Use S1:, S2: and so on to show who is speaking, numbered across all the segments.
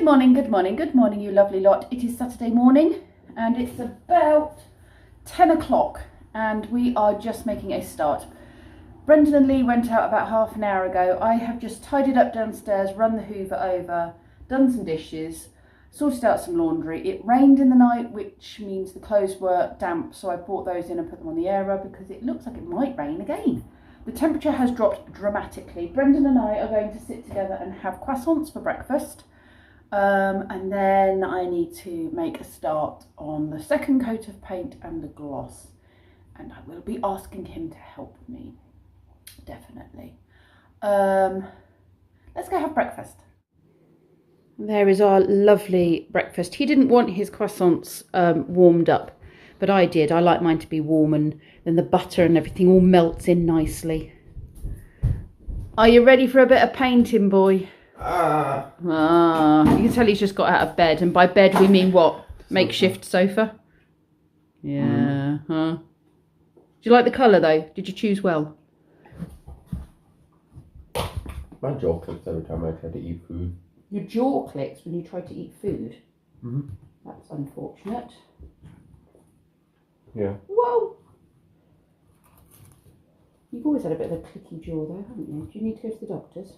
S1: morning, you lovely lot. It is Saturday morning and it's about 10 o'clock and we are just making a start. Brendan and Lee went out about half an hour ago. I have just tidied up downstairs, run the hoover over, done some dishes, sorted out some laundry. It rained in the night, which means the clothes were damp, so I brought those in and put them on the airer because it looks like it might rain again. The temperature has dropped dramatically. Brendan and I are going to sit together and have croissants for breakfast. And then I need to make a start on the second coat of paint and the gloss. And I will be asking him to help me. Definitely. Let's go have breakfast. There is our lovely breakfast. He didn't want his croissants warmed up, but I did. I like mine to be warm, and then the butter and everything all melts in nicely. Are you ready for a bit of painting, boy? You can tell he's just got out of bed, and by bed we mean what? Makeshift sofa? Yeah, huh? Do you like the colour though? Did you choose well?
S2: My jaw clicks every time I try to eat food.
S1: Your jaw clicks when you try to eat food?
S2: Mm-hmm.
S1: That's unfortunate.
S2: Yeah.
S1: Whoa! You've always had a bit of a clicky jaw though, haven't you? Do you need to go to the doctors?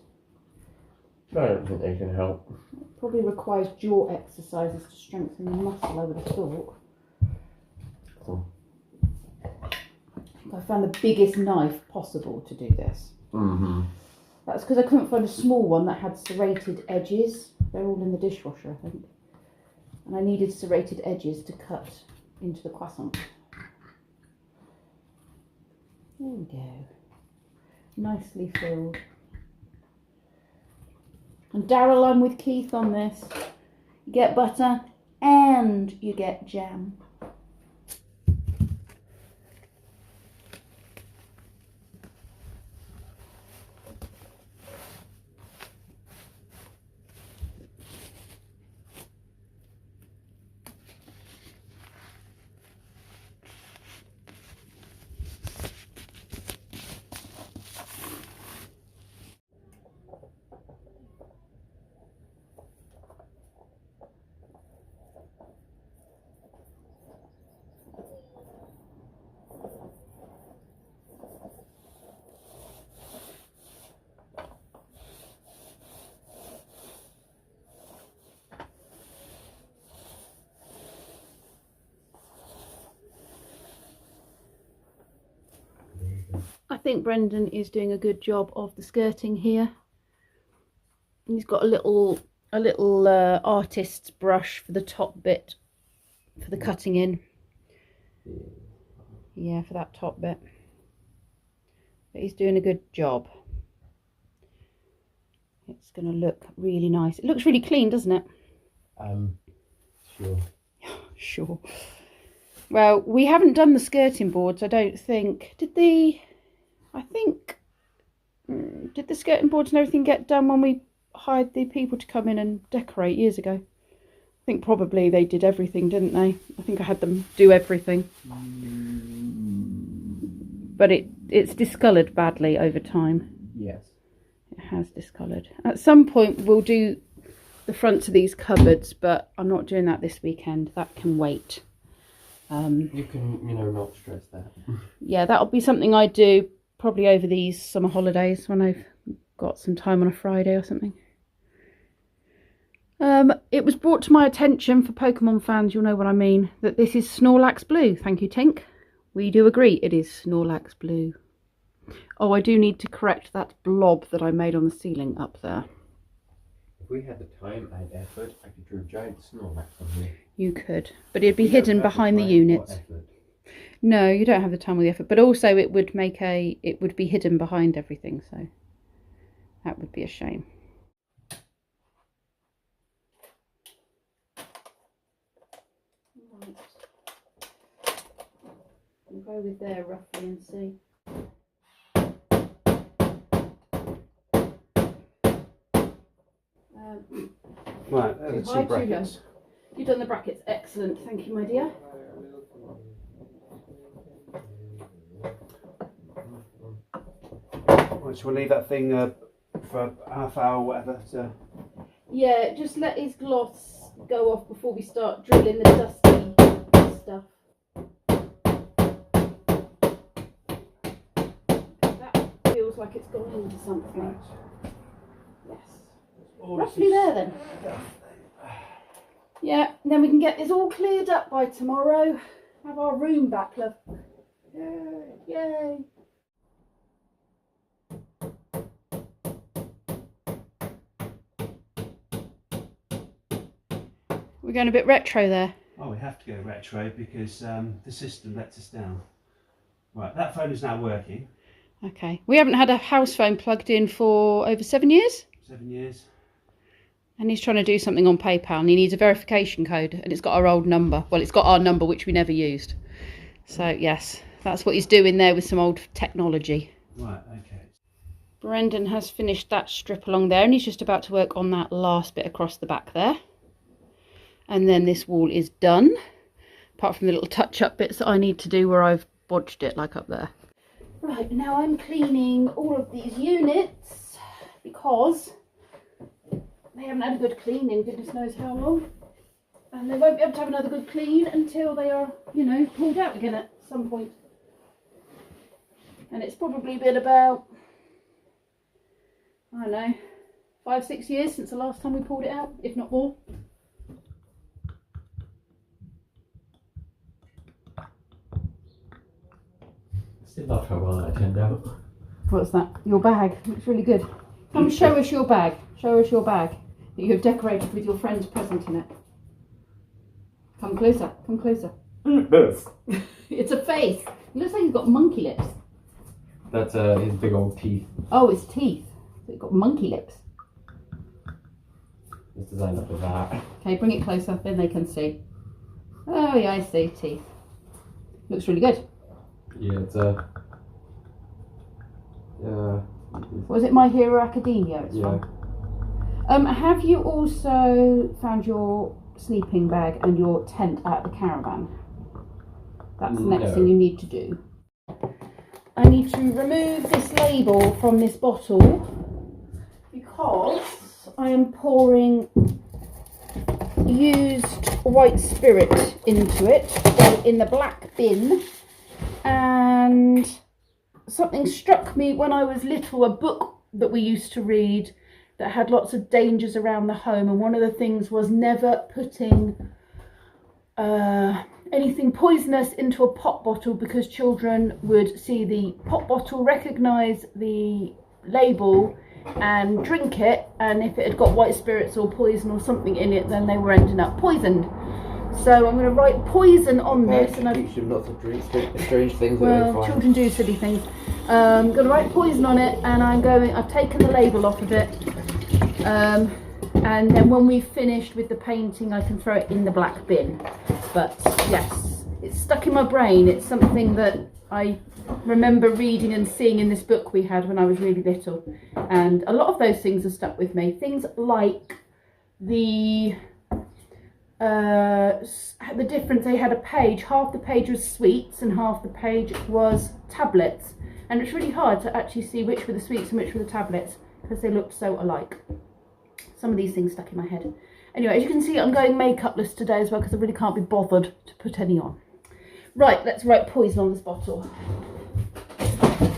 S2: I don't think they can help.
S1: It probably requires jaw exercises to strengthen the muscle, I would have thought.
S2: Oh.
S1: I found the biggest knife possible to do this.
S2: Mm-hmm.
S1: That's because I couldn't find a small one that had serrated edges. They're all in the dishwasher, I think. And I needed serrated edges to cut into the croissant. There we go. Nicely filled. And Daryl, I'm with Keith on this. You get butter and you get jam. I think Brendan is doing a good job of the skirting here. He's got a little artist's brush for the top bit, for the cutting in. Yeah, for that top bit. But he's doing a good job. It's going to look really nice. It looks really clean, doesn't it?
S2: Sure.
S1: Sure. Well, we haven't done the skirting boards, I don't think. Did the skirting boards and everything get done when we hired the people to come in and decorate years ago? I think probably they did everything, didn't they? I think I had them do everything. But it's discoloured badly over time.
S2: Yes.
S1: It has discoloured. At some point we'll do the fronts of these cupboards, but I'm not doing that this weekend. That can wait.
S2: You can, not stress that.
S1: Yeah, that'll be something I do probably over these summer holidays when I've got some time on a Friday or something. It was brought to my attention, for Pokemon fans, you'll know what I mean, that this is Snorlax Blue. Thank you, Tink. We do agree it is Snorlax Blue. Oh, I do need to correct that blob that I made on the ceiling up there.
S2: If we had the time and effort, I could draw a giant Snorlax on here.
S1: You could, but it'd be hidden behind the units. No, you don't have the time or the effort, but also it would be hidden behind everything, so that would be a shame. Right. I'll go with there roughly and see.
S2: Right, the two brackets.
S1: You've done the brackets, excellent, thank you, my dear.
S3: Right, so we'll leave that thing for half hour or whatever to
S1: Yeah, just let his gloss go off before we start drilling the dusty stuff. That feels like it's gone into something. Yes. Roughly there then. Yeah, then we can get this all cleared up by tomorrow. Have our room back, love. Yay! Yay! We're going a bit retro there.
S3: Oh, we have to go retro because the system lets us down. Right, that phone is now working.
S1: Okay. We haven't had a house phone plugged in for over 7 years.
S3: 7 years.
S1: And he's trying to do something on PayPal and he needs a verification code and it's got our old number. Well, it's got our number, which we never used. So, yes, that's what he's doing there with some old technology.
S3: Right, okay.
S1: Brendan has finished that strip along there and he's just about to work on that last bit across the back there. And then this wall is done, apart from the little touch-up bits that I need to do where I've bodged it, like up there. Right, now I'm cleaning all of these units because they haven't had a good clean in goodness knows how long. And they won't be able to have another good clean until they are, you know, pulled out again at some point. And it's probably been about, I don't know, 5-6 years since the last time we pulled it out, if not more.
S2: Still not how well that turned out.
S1: What's that? Your bag. Looks really good. Come show us your bag. Show us your bag that you have decorated with your friend's present in it. Come closer. Come closer. It's a face. It looks like he's got monkey lips.
S2: That's his big old teeth.
S1: Oh, it's teeth. So it's got monkey lips.
S2: It's designed up with that.
S1: Okay, bring it closer. Then they can see. Oh yeah, I see. Teeth. Looks really good.
S2: Yeah, it's
S1: Was it My Hero Academia? It's
S2: yeah.
S1: from. Have you also found your sleeping bag and your tent out of the caravan? That's the next thing you need to do. I need to remove this label from this bottle because I am pouring used white spirit into it in the black bin. And something struck me when I was little, a book that we used to read that had lots of dangers around the home, and one of the things was never putting anything poisonous into a pop bottle because children would see the pop bottle, recognise the label and drink it, and if it had got white spirits or poison or something in it, then they were ending up poisoned. So I'm going to write poison on this, and
S2: teach them not to drink strange things.
S1: Well, children do silly things. I'm going to write poison on it, and I've taken the label off of it, and then when we've finished with the painting, I can throw it in the black bin. But yes, it's stuck in my brain. It's something that I remember reading and seeing in this book we had when I was really little, and a lot of those things have stuck with me. Things like the difference, they had a page, half the page was sweets and half the page was tablets, and it's really hard to actually see which were the sweets and which were the tablets because they looked so alike. Some of these things stuck in my head. Anyway, as you can see, I'm going makeupless today as well because I really can't be bothered to put any on. Right, let's write poison on this bottle.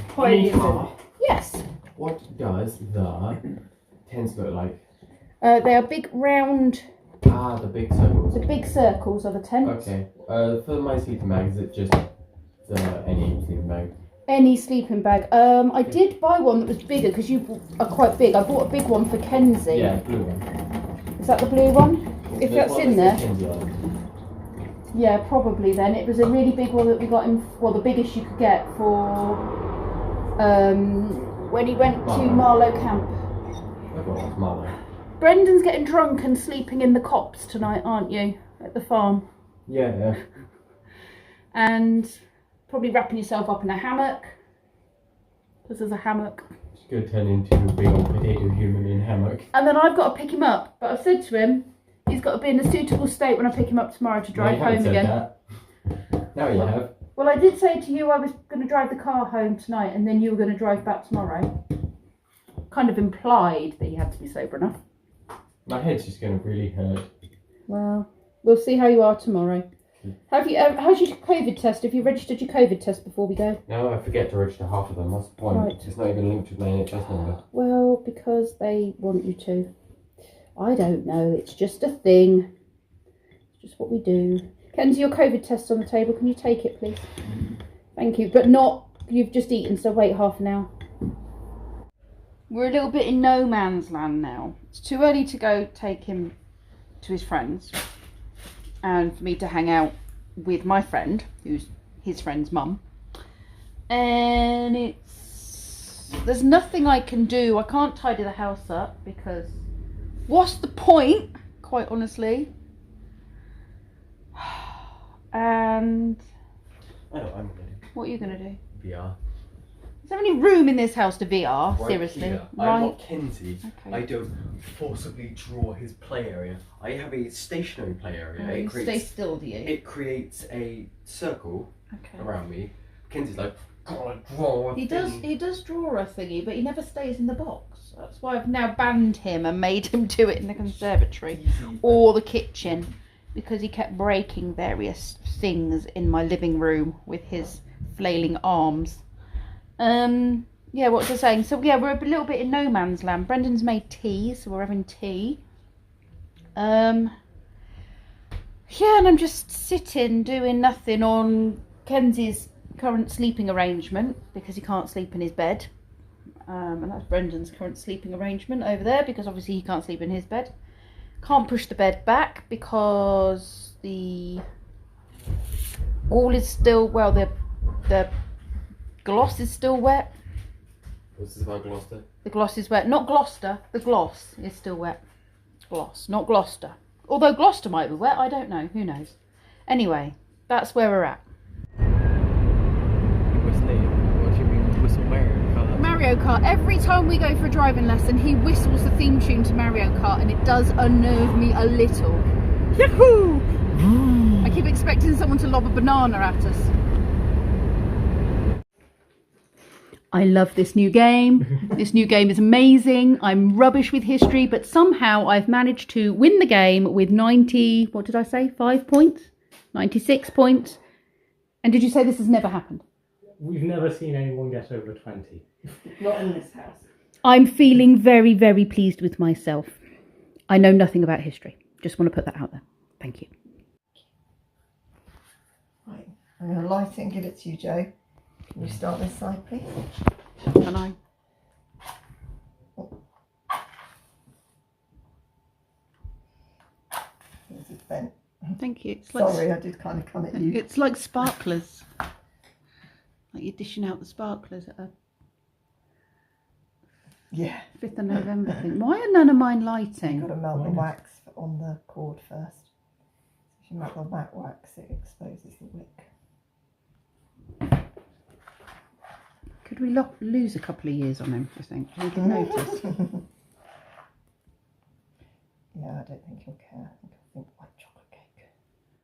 S1: Poison. Yes.
S2: What does the tents look like?
S1: They are big round.
S2: Ah, the big circles.
S1: The big circles are the tents.
S2: Okay. For my sleeping bag, is it just any sleeping bag?
S1: Any sleeping bag. I did buy one that was bigger because you are quite big. I bought a big one for Kenzie.
S2: Yeah, blue one.
S1: Is that the blue one? If that's in there.
S2: Kenzie on it.
S1: Yeah, probably then. It was a really big one that we got in, well, the biggest you could get for when he went to Marlow Camp.
S2: I got one, Marlow.
S1: Brendan's getting drunk and sleeping in the copse tonight, aren't you? At the farm.
S2: Yeah.
S1: And probably wrapping yourself up in a hammock. Because there's a hammock.
S2: It's going to turn into a big old potato human in hammock.
S1: And then I've got to pick him up. But I've said to him, he's got to be in a suitable state when I pick him up tomorrow to drive home again.
S2: That. Now you have.
S1: Well, I did say to you I was going to drive the car home tonight and then you were going to drive back tomorrow. Kind of implied that you had to be sober enough.
S2: My head's just going to really hurt.
S1: Well, we'll see how you are tomorrow. How's your COVID test? Have you registered your COVID test before we go?
S2: No, I forget to register half of them. What's the point?
S1: Right.
S2: It's not even linked with my NHS number.
S1: Well, because they want you to. I don't know. It's just a thing. It's just what we do. Kenzie, your COVID test's on the table. Can you take it, please? Thank you. But not, you've just eaten, so wait half an hour. We're a little bit in no man's land now. It's too early to go take him to his friends. And for me to hang out with my friend, who's his friend's mum. And there's nothing I can do. I can't tidy the house up because what's the point, quite honestly? And
S2: I know what I'm going to do.
S1: what are you going to do?
S2: VR.
S1: Is there any room in this house to VR?
S2: Right
S1: Seriously?
S2: here.
S1: Right.
S2: I'm not Kenzie.
S1: Okay.
S2: I don't forcibly draw his play area. I have a stationary play area.
S1: You stay still, do you?
S2: It creates a circle
S1: Okay.
S2: around me. Kenzie's like, gotta draw a
S1: He
S2: thing.
S1: does draw a thingy, but he never stays in the box. That's why I've now banned him and made him do it in the conservatory
S2: Easy.
S1: or the kitchen, because he kept breaking various things in my living room with his flailing arms. Yeah, what was I saying? So yeah, we're a little bit in no man's land. Brendan's made tea, so we're having tea. Yeah, and I'm just sitting doing nothing on Kenzie's current sleeping arrangement because he can't sleep in his bed. And that's Brendan's current sleeping arrangement over there because obviously he can't sleep in his bed. Can't push the bed back because the wall is still, well, the gloss is still wet.
S2: What's this about Gloucester?
S1: The gloss is wet. Not Gloucester. The gloss is still wet. Gloss, not Gloucester. Although Gloucester might be wet, I don't know. Who knows? Anyway, that's where we're at.
S2: Whistling? What do you mean whistle Mario Kart?
S1: Mario Kart. Every time we go for a driving lesson, he whistles the theme tune to Mario Kart, and it does unnerve me a little. Yahoo! I keep expecting someone to lob a banana at us. I love this new game. This new game is amazing. I'm rubbish with history, but somehow I've managed to win the game with 90, what did I say? 5 points? 96 points. And did you say this has never happened?
S4: We've never seen anyone get over 20.
S5: Not in this house.
S1: I'm feeling very, very pleased with myself. I know nothing about history. Just want to put that out there. Thank you.
S5: Right, I'm going to light it and give it to you, Joe. Can you start this side, please?
S1: Can I?
S5: This is bent.
S1: Thank you. It's
S5: Sorry, I did kind of come at you.
S1: It's like sparklers. Like you're dishing out the sparklers at a
S5: Yeah.
S1: 5th of November thing. Why are none of mine
S5: You've
S1: lighting?
S5: got to melt the wax on the cord first. If you melt the matte wax, it exposes the wick.
S1: Could we lose a couple of years on him, do you think? We could notice.
S5: Yeah, I don't think he'll care. I think white chocolate cake.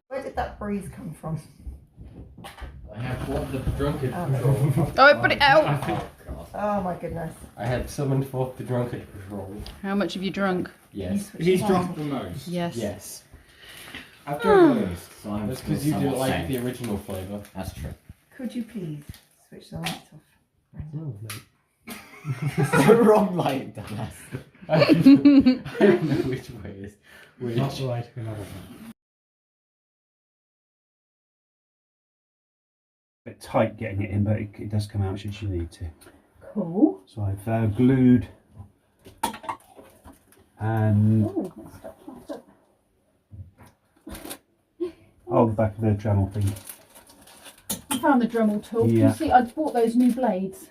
S5: Where did that breeze come from?
S2: I have what the drunkard
S5: Oh.
S2: patrol.
S1: Oh, put it out!
S2: Oh, God.
S5: Oh my goodness.
S2: I have summoned forth the drunkard patrol.
S1: How much have you drunk?
S2: Yes.
S4: He's drunk the most.
S1: Yes.
S2: Yes.
S4: I've drunk the most, so I'm
S2: That's
S4: still
S2: because you do
S4: somewhat
S2: like
S4: sane.
S2: the original flavour.
S4: That's true.
S5: Could you please switch the light off?
S4: Oh, no. It's the wrong light, dumbass.
S2: I don't know which way is which.
S4: Not the light of another one.
S3: A bit tight getting it in, but it does come out should you need to.
S1: Cool.
S3: So I've glued and
S1: Oh,
S3: the back of the Dremel thing.
S1: you found the Dremel tool.
S3: Yeah.
S1: You see, I bought those new blades.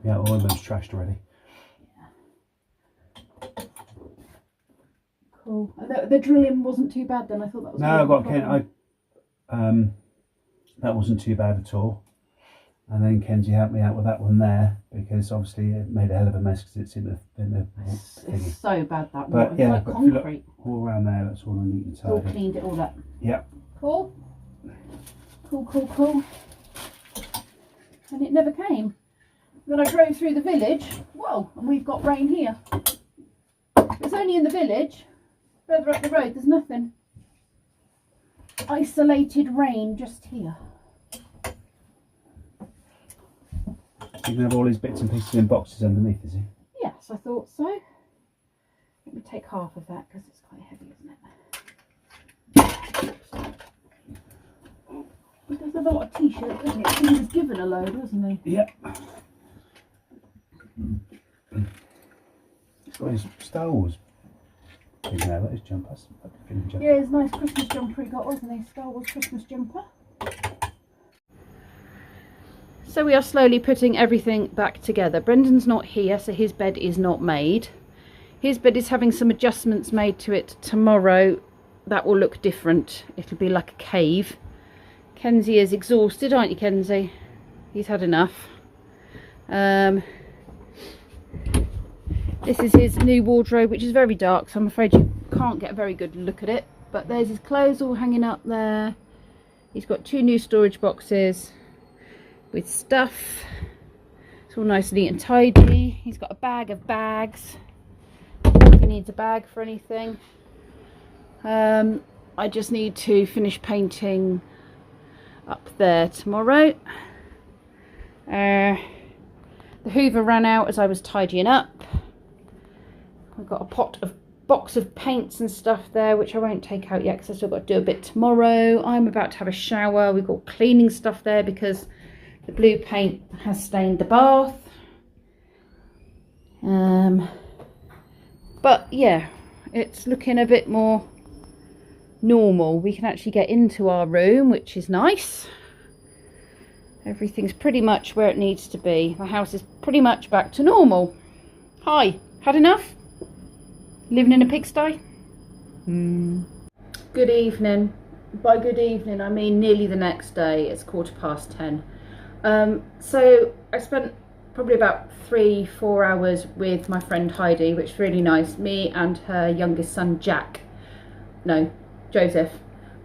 S3: Yeah, all of them's trashed already.
S1: Cool. The drilling wasn't too bad then. I thought that was.
S3: No, I got Ken. That wasn't too bad at all. And then Kenzie helped me out with that one there because obviously it made a hell of a mess because it's in the thingy.
S1: It's so bad that
S3: But
S1: one.
S3: yeah,
S1: It's like
S3: but if you look
S1: concrete.
S3: all around there, that's all neat and
S1: All
S3: tidy.
S1: cleaned it all up.
S3: Yep.
S1: Cool. Cool. And it never came. Then I drove through the village. Whoa, and we've got rain here. It's only in the village, Further up the road, there's nothing. Isolated rain just here.
S3: You can have all these bits and pieces in boxes underneath, is he?
S1: Yes, I thought so. Let me take half of that because it's quite heavy, isn't it? He does a lot of t-shirts, doesn't he? He was given a load, wasn't he?
S3: Yep. He's got his Star Wars. You can have his jumpers.
S1: Yeah, his nice Christmas jumper he got, wasn't he? Star Wars Christmas jumper. So we are slowly putting everything back together. Brendan's not here, so his bed is not made. His bed is having some adjustments made to it tomorrow. That will look different. It'll be like a cave. Kenzie is exhausted, aren't you, Kenzie? He's had enough. This is his new wardrobe, which is very dark, so I'm afraid you can't get a very good look at it. But there's his clothes all hanging up there. He's got 2 new storage boxes with stuff. It's all nice and neat and tidy. He's got a bag of bags if he needs a bag for anything. I just need to finish painting up there tomorrow. The Hoover ran out as I was tidying up. I've got a box of paints and stuff there, which I won't take out yet because I've still got to do a bit tomorrow. I'm about to have a shower. We've got cleaning stuff there because the blue paint has stained the bath. But yeah, it's looking a bit more normal. We can actually get into our room, which is nice. Everything's pretty much where it needs to be. The house is pretty much back to normal. Hi, had enough? Living in a pigsty? Good evening. By good evening, I mean nearly the next day. It's 10:15. So I spent probably about 3-4 hours with my friend Heidi, which is really nice. Me and her youngest son Joseph,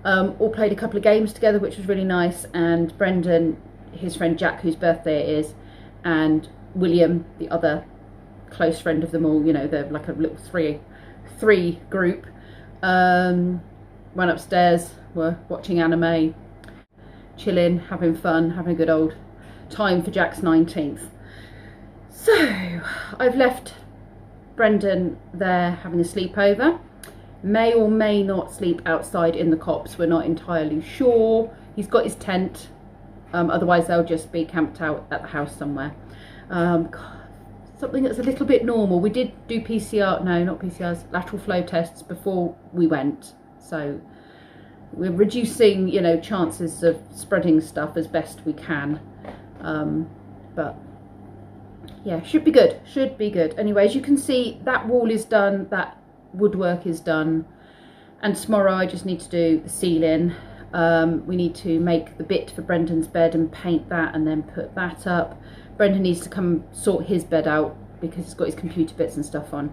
S1: all played a couple of games together, which was really nice. And Brendan, his friend Jack, whose birthday it is, and William, the other close friend of them all, you know, they're like a little three group, went upstairs, were watching anime, chilling, having fun, having a good old time for Jack's 19th. So I've left Brendan there having a sleepover. May or may not sleep outside in the copse, we're not entirely sure. He's got his tent, otherwise they'll just be camped out at the house somewhere. Something that's a little bit normal. We did do lateral flow tests before we went, so we're reducing, you know, chances of spreading stuff as best we can. But yeah, should be good. Anyway, as you can see, that wall is done, that woodwork is done, and tomorrow I just need to do the ceiling. We need to make the bit for Brendan's bed and paint that and then put that up. Brendan needs to come sort his bed out because he's got his computer bits and stuff on.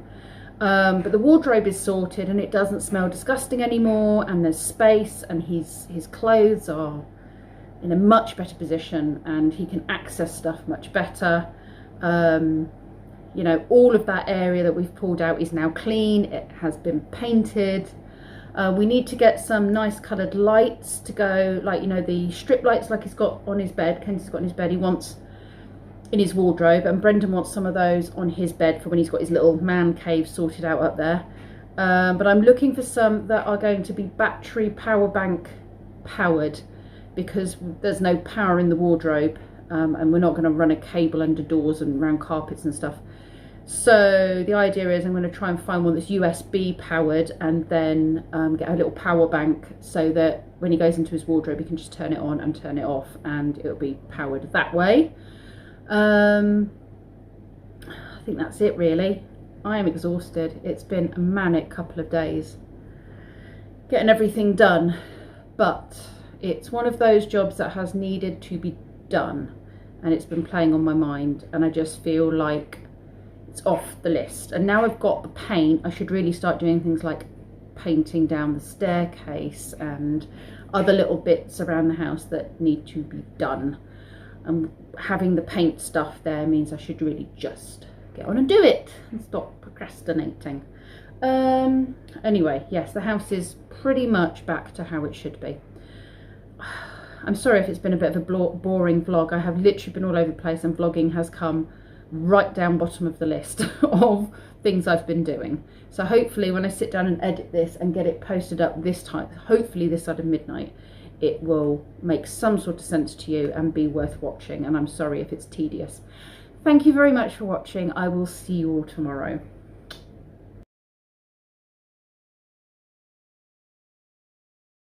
S1: But the wardrobe is sorted and it doesn't smell disgusting anymore, and there's space, and his clothes are in a much better position and he can access stuff much better. You know, all of that area that we've pulled out is now clean. It has been painted. We need to get some nice coloured lights to go, like, you know, the strip lights like he's got on his bed. Kenzie's got on his bed. He wants in his wardrobe, and Brendan wants some of those on his bed for when he's got his little man cave sorted out up there. But I'm looking for some that are going to be battery power bank powered, because there's no power in the wardrobe, and we're not going to run a cable under doors and around carpets and stuff. So the idea is I'm going to try and find one that's USB powered, and then get a little power bank so that when he goes into his wardrobe he can just turn it on and turn it off and it'll be powered that way. I think that's it really. I am exhausted. It's been a manic couple of days getting everything done, but it's one of those jobs that has needed to be done, and it's been playing on my mind, and I just feel like it's off the list. And now I've got the paint, I should really start doing things like painting down the staircase and other little bits around the house that need to be done. And having the paint stuff there means I should really just get on and do it and stop procrastinating. Anyway, yes, the house is pretty much back to how it should be. I'm sorry if it's been a bit of a boring vlog. I have literally been all over the place, and vlogging has come right down bottom of the list of things I've been doing. So hopefully when I sit down and edit this and get it posted up this time, hopefully this side of midnight, it will make some sort of sense to you and be worth watching. And I'm sorry if it's tedious. Thank you very much for watching. I will see you all tomorrow.